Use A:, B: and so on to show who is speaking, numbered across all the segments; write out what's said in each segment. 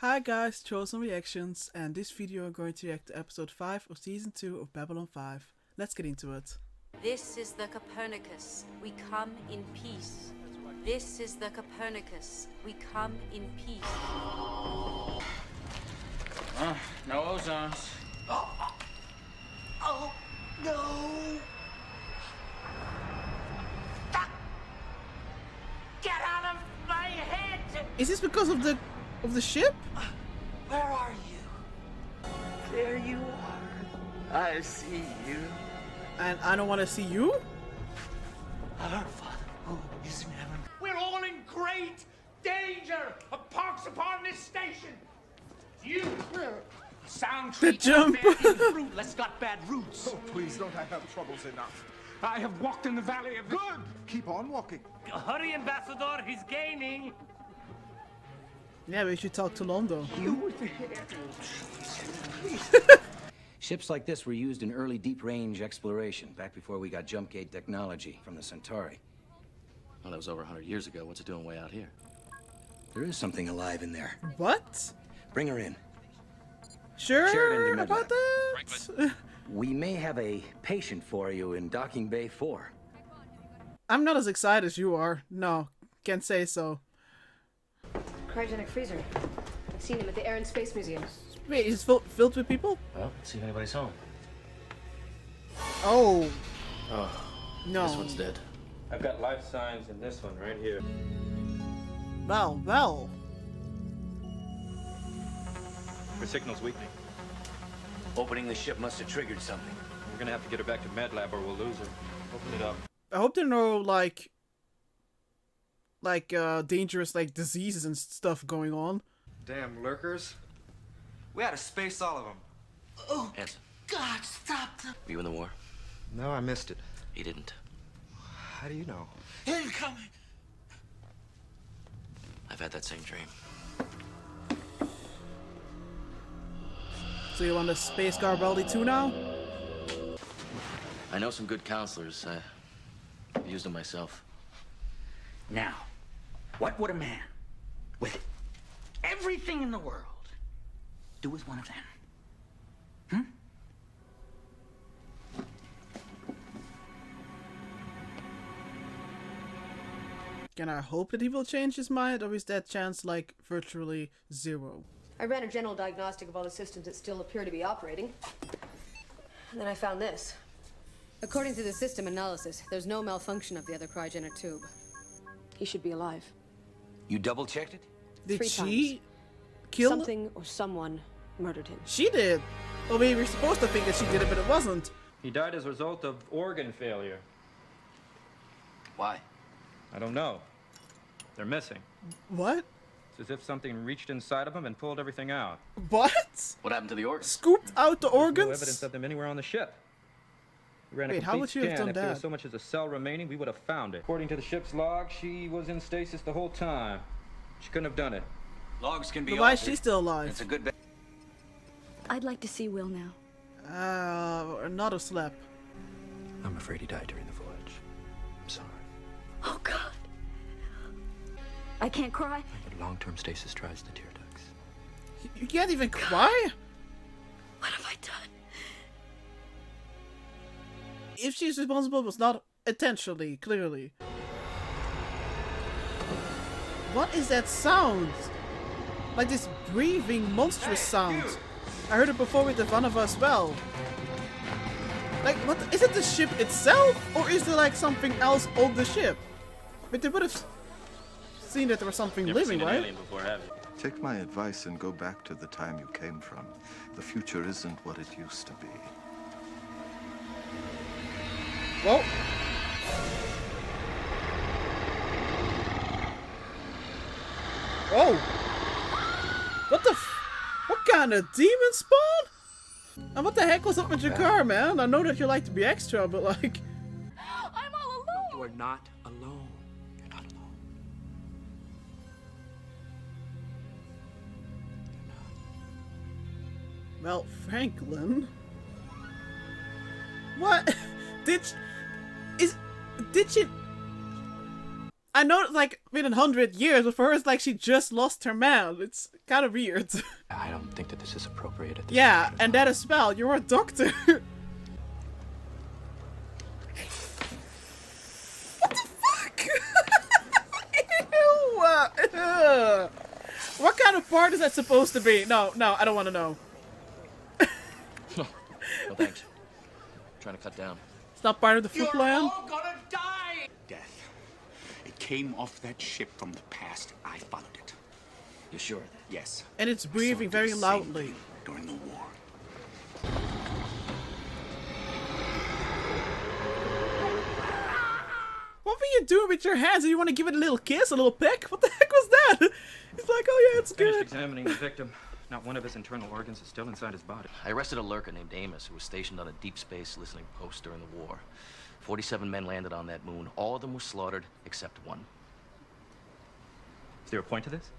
A: Hi guys, Chosen Reactions, and this video I'm going to react to episode 5 of season 2 of Babylon 5. Let's get into it.
B: This is the Copernicus. We come in peace. This is the Copernicus. We come in peace.
C: No ozons.
D: Oh, no! Get out of my head!
A: Is this because of the ship?
D: Where are you? There you are. I see you.
A: And I don't want to see you?
D: Our Father who is in heaven.
E: We're all in great danger of pox upon this station. You, sound tree,
A: jump.
E: fruitless, got bad roots.
F: Oh, please, don't I have troubles enough?
E: I have walked in the valley of the...
F: Good! Keep on walking.
E: Hurry, Ambassador, he's gaining.
A: Yeah, we should talk to Londo.
C: Ships like this were used in early deep-range exploration, back before we got jump gate technology from the Centauri.
G: Well, that was over 100 years ago. What's it doing way out here?
C: There is something alive in there.
A: What?
C: Bring her in.
A: Sure
C: Sheridan to
A: about that?
C: We may have a patient for you in Docking Bay 4.
A: I'm not as excited as you are. No, can't say so.
H: Cryogenic freezer. I've seen him at the Air and Space Museum.
A: Wait, is it filled with people?
G: Well, let's see if anybody's home.
A: Oh,
G: Oh,
A: no.
G: this one's dead.
I: I've got life signs in this one right here.
A: Well.
I: Her signal's weakening.
G: Opening the ship must have triggered something.
I: We're gonna have to get her back to med lab or we'll lose her. Open it up.
A: I hope there are no, dangerous, diseases and stuff going on.
F: Damn lurkers. We had to space all of them.
D: Oh,
G: Hanson,
D: God, stop them.
G: were you in the war?
F: No, I missed it.
G: He didn't.
F: How do you know?
D: Incoming.
G: I've had that same dream.
A: So you want the Space Garibaldi 2 now?
G: I know some good counselors. I've used them myself.
D: Now, what would a man with everything in the world do with one of them?
A: Can I hope that he will change his mind, or is that chance virtually zero?
H: I ran a general diagnostic of all the systems that still appear to be operating. And then I found this. According to the system analysis, there's no malfunction of the other cryogenic tube. He should be alive.
C: You double-checked it?
A: Did
H: 3
A: she
H: times.
A: kill?
H: Something or someone murdered him.
A: She did. Well, we were supposed to think that she did it, but it wasn't.
I: He died as a result of organ failure.
G: Why?
I: I don't know. They're missing.
A: What?
I: It's as if something reached inside of him and pulled everything out.
A: What?
G: What happened to the organs?
A: Scooped out the organs?
I: No evidence of them anywhere on the ship. We ran a
A: Wait, how
I: complete
A: would you have
I: scan.
A: done
I: If there was
A: that?
I: so much as a cell remaining, we would have found it. According to the ship's log, she was in stasis the whole time. She couldn't have done it.
C: Logs can be
A: But why is
C: altered.
A: she still alive?
C: It's a good bet.
J: I'd like to see Will now.
A: Not a slap.
G: I'm afraid he died during the voyage. I'm sorry.
J: Oh, God. I can't cry.
G: Long-term stasis drives the tear ducts.
A: You can't even cry?
J: What have I done?
A: If she's responsible, it was not intentionally, clearly. What is that sound? Like this breathing, monstrous sound. I heard it before with Ivanova as well. What? Is it the ship itself? Or is there something else on the ship? But they would have seen that there was something
I: Never
A: living,
I: seen an
A: right?
I: alien before, have you?
K: Take my advice and go back to the time you came from. The future isn't what it used to be.
A: Well. Whoa. What the what kind of demon spawn? And what the heck was up with your car, man? I know that you like to be extra, but
J: I'm all alone.
E: You are not alone. You're not alone.
A: well, Franklin. What? Did she I know it's like been 100 years, but for her it's like she just lost her man. It's kind of weird.
G: I don't think that this is appropriate at this
A: Yeah,
G: point.
A: and that as well. You're a doctor. What the fuck? Ew. What kind of part is that supposed to be? No, I don't want to know.
G: No, thanks. I'm trying to cut down.
A: It's not part of the food
E: You're
A: plan.
E: all gonna die! Death. It came off that ship from the past. I followed it.
C: You sure?
E: Yes.
A: And it's
E: I saw
A: breathing
E: it do
A: very
E: the same
A: loudly.
E: thing during the war.
A: What were you doing with your hands? Did you want to give it a little kiss, a little peck? What the heck was that? He's like, oh yeah, it's
I: Finished
A: good.
I: examining the victim. Not one of his internal organs is still inside his body.
G: I arrested a lurker named Amos who was stationed on a deep space listening post during the war. 47 men landed on that moon. All of them were slaughtered except one.
I: Is there a point to this?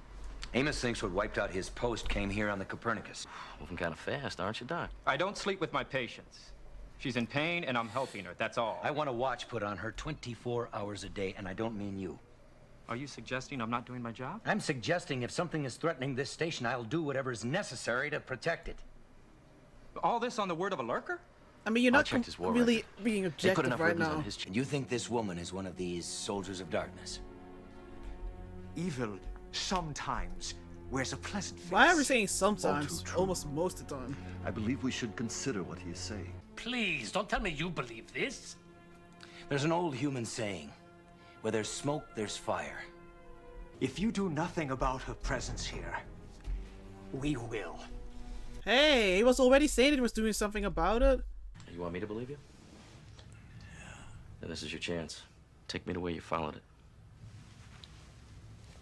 C: Amos thinks what wiped out his post came here on the Copernicus.
G: Moving kind of fast, aren't you, Doc?
I: I don't sleep with my patients. She's in pain and I'm helping her, that's all.
C: I want a watch put on her 24 hours a day, and I don't mean you.
I: Are you suggesting I'm not doing my job?
C: I'm suggesting if something is threatening this station, I'll do whatever is necessary to protect it.
I: All this on the word of a lurker?
A: I mean, you're
G: I
A: not
G: checked his war
A: really
G: record.
A: being
G: They put
A: objective
G: enough
A: right
G: ribbons
A: now.
G: on his chin.
C: You think this woman is one of these soldiers of darkness?
E: Evil sometimes wears a pleasant face.
A: Why are we saying sometimes?
K: All too true.
A: Almost most of the time.
K: I believe we should consider what he is saying.
E: Please, don't tell me you believe this.
C: There's an old human saying, where there's smoke, there's fire.
E: If you do nothing about her presence here, we will.
A: Hey, he was already saying he was doing something about it.
G: You want me to believe you? Then this is your chance. Take me to where you followed it.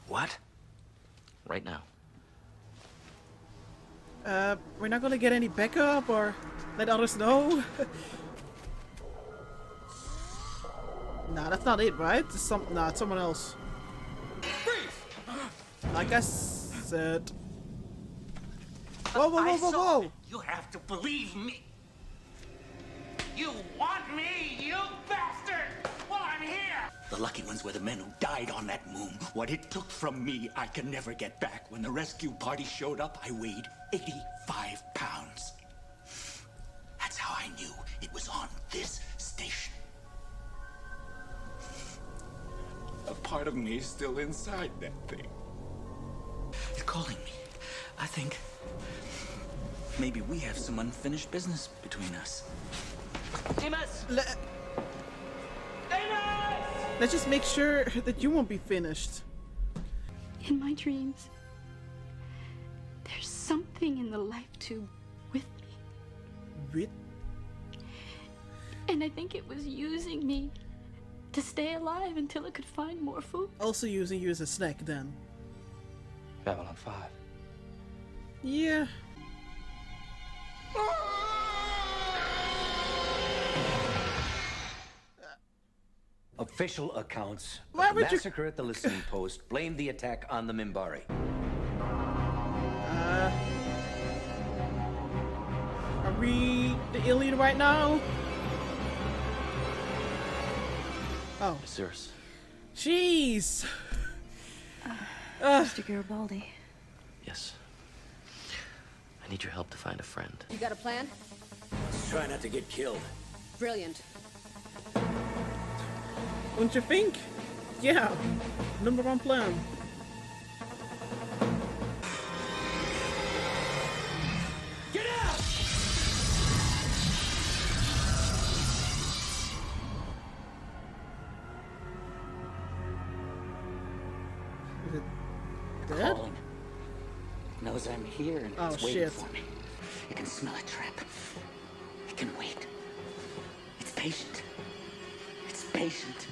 C: What?
G: Right now.
A: We're not gonna get any backup or let others know. Nah, that's not it, right? It's it's someone else. Like I said. Whoa, whoa, whoa, whoa, whoa!
E: You have to believe me. You want me, you bastard! Well, I'm here! The lucky ones were the men who died on that moon. What it took from me, I can never get back. When the rescue party showed up, I weighed 85 pounds. That's how I knew it was on this station. A part of me is still inside that thing. It's calling me. I think maybe we have some unfinished business between us. Amos!
A: Let's just make sure that you won't be finished.
J: In my dreams, there's something in the life tube with me.
A: With?
J: And I think it was using me to stay alive until it could find more food.
A: Also using you as a snack then.
I: Babylon 5.
A: Yeah.
C: Official accounts
A: Why
C: of the
A: would you-
C: massacre at the listening post blamed the attack on the Minbari.
A: Are we the alien right now? Oh.
G: Yes, sirs.
A: Jeez.
J: Mr. Garibaldi.
G: Yes. I need your help to find a friend.
H: You got a plan?
C: Try not to get killed.
H: Brilliant.
A: Don't you think? Yeah. #1 plan.
E: Get out!
A: Is it dead?
D: Calling. Knows I'm here and
A: Oh,
D: it's waiting
A: shit.
D: for me. It can smell a trap. It can wait. It's patient. It's patient.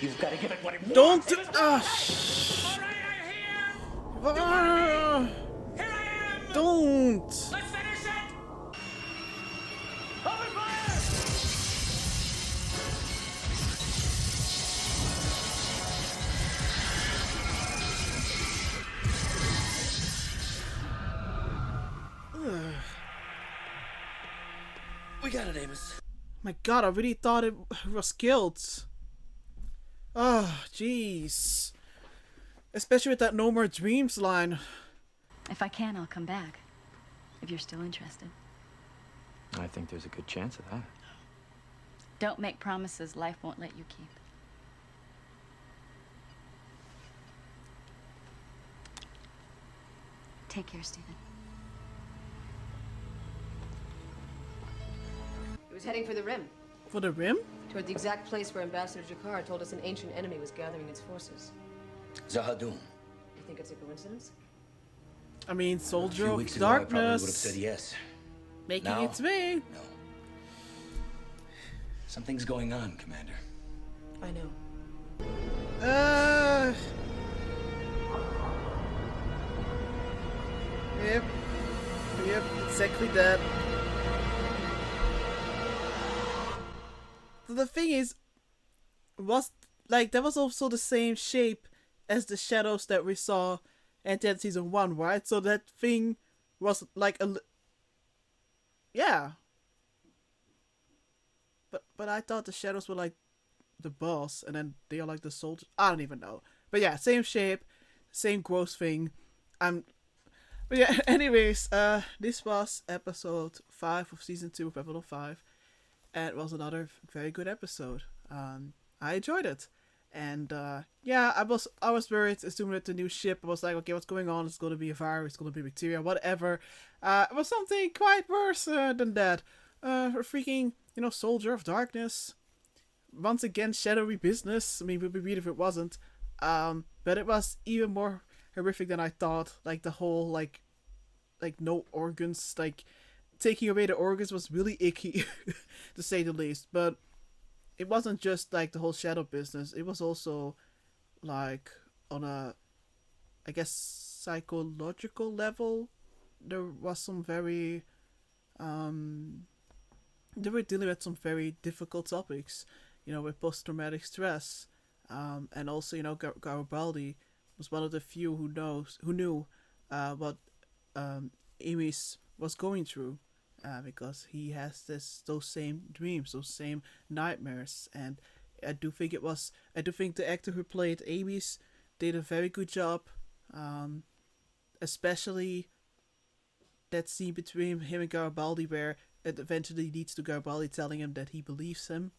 D: You've got to give it what it wants.
A: Don't.
E: All right, I'm here! Here I am!
A: Don't.
E: Let's finish it! Open fire!
G: We got it, Amos.
A: My God, I really thought it was killed. Oh, jeez. Especially with that No More Dreams line.
J: If I can, I'll come back. If you're still interested.
I: I think there's a good chance of that.
J: Don't make promises life won't let you keep. Take care, Stephen.
H: He was heading for the Rim.
A: For the Rim?
H: Toward the exact place where Ambassador Jakar told us an ancient enemy was gathering its forces.
C: Zahadum.
H: You think it's a coincidence?
A: I mean,
C: A
A: Soldier
C: few
A: of
C: weeks ago, I probably would have
A: Darkness.
C: said yes.
A: Making
C: Now?
A: its way.
C: No. Something's going on, Commander.
H: I know.
A: Yep. Yep, exactly that. So the thing is, was like that was also the same shape as the shadows that we saw in Dead Season 1, right? So that thing was like yeah. But I thought the shadows were like the boss, and then they are like the soldiers. I don't even know. But yeah, same shape, same gross thing. But yeah, anyways, this was episode 5 of season 2 of Babylon 5, and it was another very good episode. I enjoyed it, and yeah, I was worried, assuming that the new ship, I was like, okay, what's going on? It's gonna be a virus, it's gonna be bacteria, whatever. It was something quite worse than that. A freaking, Soldier of Darkness. Once again, shadowy business. I mean, it would be weird if it wasn't. But it was even more horrific than I thought. Like the whole like no organs, like taking away the organs was really icky, to say the least. But it wasn't just like the whole shadow business. It was also like on a, I guess, psychological level. There was some very they were dealing with some very difficult topics, with post-traumatic stress, and also, Garibaldi was one of the few who knew what Amos was going through, because he has those same dreams, those same nightmares, and I do think the actor who played Amos did a very good job, especially that scene between him and Garibaldi where it eventually leads to Garibaldi telling him that he believes him,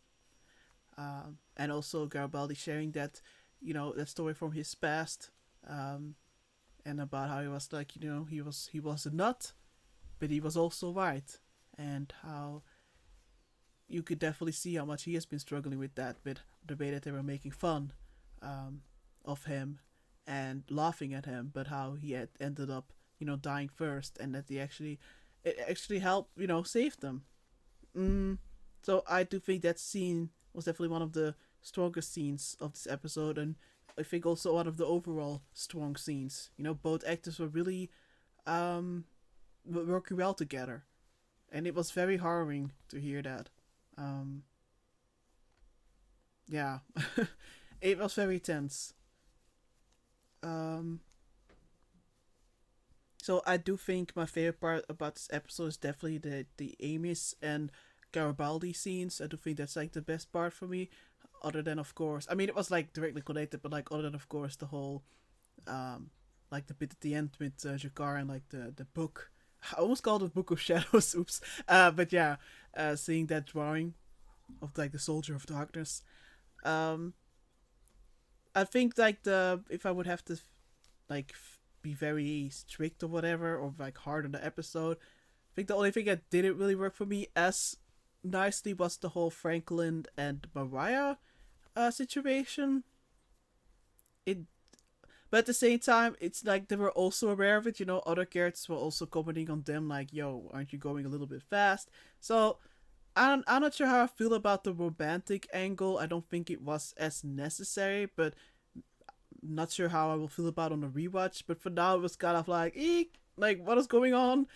A: and also Garibaldi sharing that, that story from his past, and about how he was like, he was a nut, but he was also right, and how you could definitely see how much he has been struggling with that, with the way that they were making fun of him and laughing at him, but how he had ended up, dying first, and that it actually helped, save them. So I do think that scene was definitely one of the strongest scenes of this episode, and I think also one of the overall strong scenes. Both actors were really working well together, and it was very harrowing to hear that. Yeah, it was very tense. So I do think my favorite part about this episode is definitely the Amos and Garibaldi scenes. I do think that's like the best part for me. Other than, of course, I mean, it was like directly connected, but like other than, of course, the whole like the bit at the end with Jakar and like the book. I almost called it Book of Shadows. Oops. But yeah, seeing that drawing of like the Soldier of Darkness. I think like if I would have to like be very strict or whatever, or like hard on the episode, I think the only thing that didn't really work for me as nicely was the whole Franklin and Mariah situation. But at the same time, it's like they were also aware of it, other characters were also commenting on them like, yo, aren't you going a little bit fast? So I'm not sure how I feel about the romantic angle. I don't think it was as necessary, but not sure how I will feel about on the rewatch. But for now, it was kind of like, eek, like what is going on?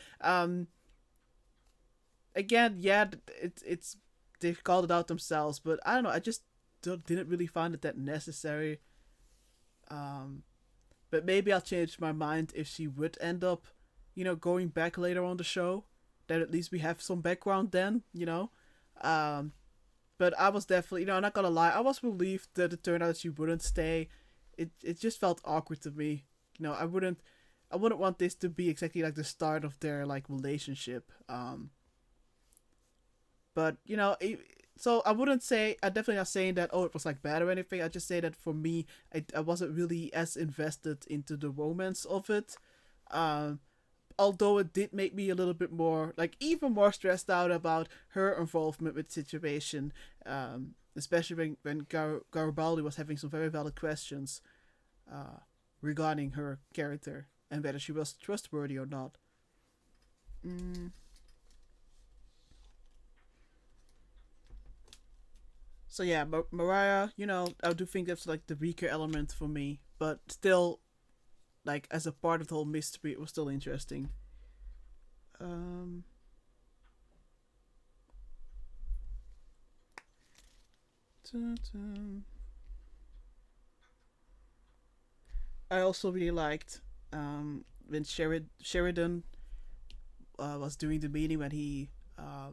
A: Again, yeah, it's they've called it out themselves, but I don't know. I just didn't really find it that necessary. But maybe I'll change my mind if she would end up, going back later on the show. That at least we have some background then, But I was definitely, I'm not gonna lie, I was relieved that it turned out that she wouldn't stay. It just felt awkward to me. I wouldn't want this to be exactly like the start of their like relationship. But so I wouldn't say, I'm definitely not saying that, oh, it was like bad or anything. I just say that for me, I wasn't really as invested into the romance of it. Although it did make me a little bit more, like, even more stressed out about her involvement with the situation, especially when Garibaldi was having some very valid questions regarding her character and whether she was trustworthy or not. So yeah, Mariah, I do think that's like the weaker element for me, but still, like, as a part of the whole mystery, it was still interesting. I also really liked when Sheridan was doing the meeting, when he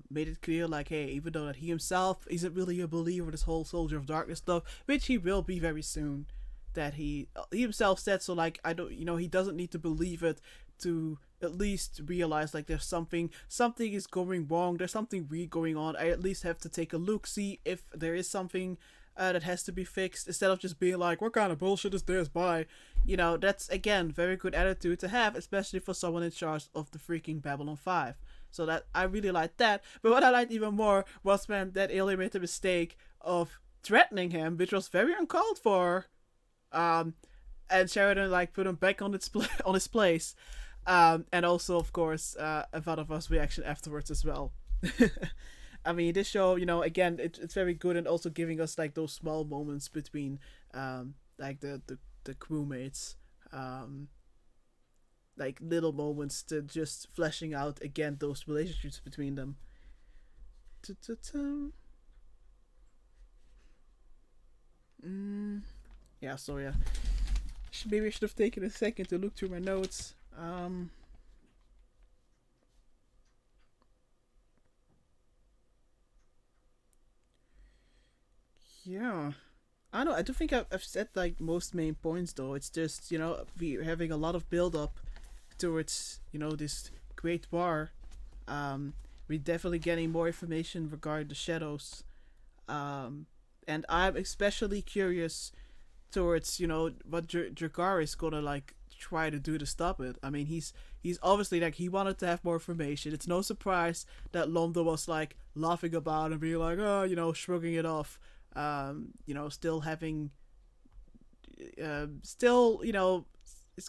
A: made it clear, like, hey, even though that he himself isn't really a believer of this whole Soldier of Darkness stuff, which he will be very soon, that he himself said, so, like, I don't, he doesn't need to believe it to at least realize, like, there's something is going wrong, there's something weird going on. I at least have to take a look, see if there is something that has to be fixed, instead of just being like, what kind of bullshit is this, bye. That's, again, very good attitude to have, especially for someone in charge of the freaking Babylon 5. So that, I really liked that. But what I liked even more was when that alien made the mistake of threatening him, which was very uncalled for. And Sheridan, like, put him back on his place. And also, of course, Ivanova's reaction afterwards as well. I mean, this show, again, it's very good, and also giving us, like, those small moments between, like, the crewmates. Like, little moments to just fleshing out, again, those relationships between them. Yeah, so yeah. Maybe I should have taken a second to look through my notes. Yeah. I don't know, I do think I've said, like, most main points, though. It's just, we're having a lot of build-up towards, this great war. We're definitely getting more information regarding the shadows. And I'm especially curious towards, what Drakkar is gonna, like, try to do to stop it. I mean, he's obviously, like, he wanted to have more information. It's no surprise that Londo was, like, laughing about and being like, oh, shrugging it off. Still having,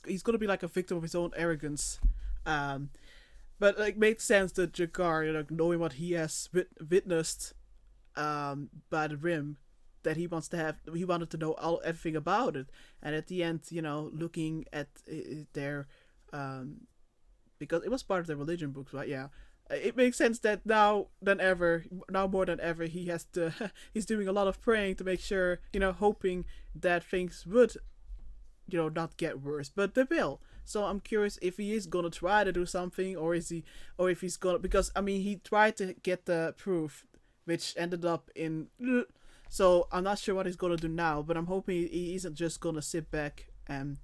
A: he's gonna be like a victim of his own arrogance. But, like, makes sense that Drakkar, knowing what he has witnessed, by the Rim, that he wanted to know everything about it. And at the end, looking at their, because it was part of their religion books, right? Yeah. It makes sense that now more than ever, he's doing a lot of praying to make sure, hoping that things would, not get worse, but they will. So I'm curious if he is gonna try to do something, or if he's gonna, because, I mean, he tried to get the proof, which ended up in, so I'm not sure what he's gonna do now, but I'm hoping he isn't just gonna sit back and,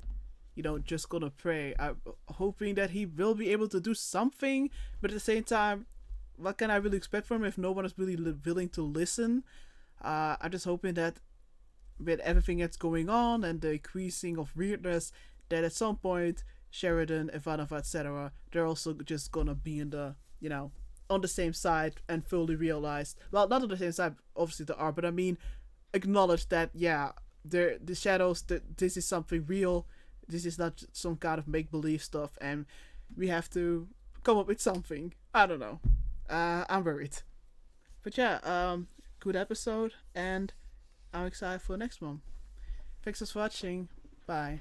A: just gonna pray. I'm hoping that he will be able to do something, but at the same time, what can I really expect from him if no one is really willing to listen? I'm just hoping that with everything that's going on and the increasing of weirdness, that at some point, Sheridan, Ivanova, etc., they're also just gonna be in the, on the same side and fully realize, well, not on the same side, obviously they are, but I mean, acknowledge that, yeah, the shadows, that this is something real. This is not some kind of make-believe stuff, and we have to come up with something. I don't know. I'm worried. But yeah, good episode, and I'm excited for the next one. Thanks for watching. Bye.